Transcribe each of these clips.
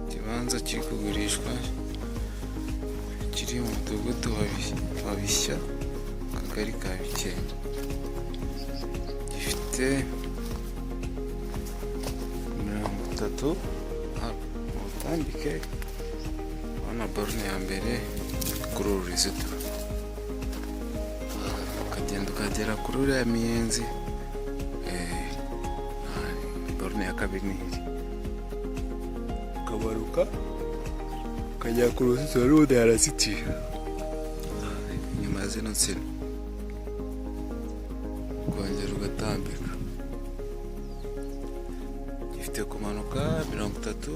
Ikibanza kiri kugurishwa, kiri mu mudugudu wa Bishya, akagari ka Bikenke, gifite 30 mu butambike, urabona borune ya mbere kuri uru ruzitiro, ukagenda ukagera kuri uriya miyenzi, borune ya kabiri nihiri, ukamanuka ukajya ku ruzitiro n'ubundi harazitiye inyuma ya zino nsina, ukongera ugatambika. Gifite kumanuka 30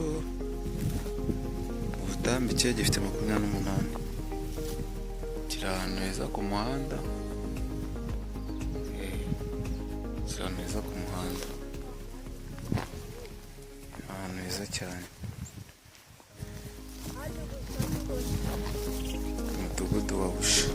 mu butambike, gifite 28, kiri ahantu heza ku muhanda, ahantu heza cyane, umudugudu wa Busha.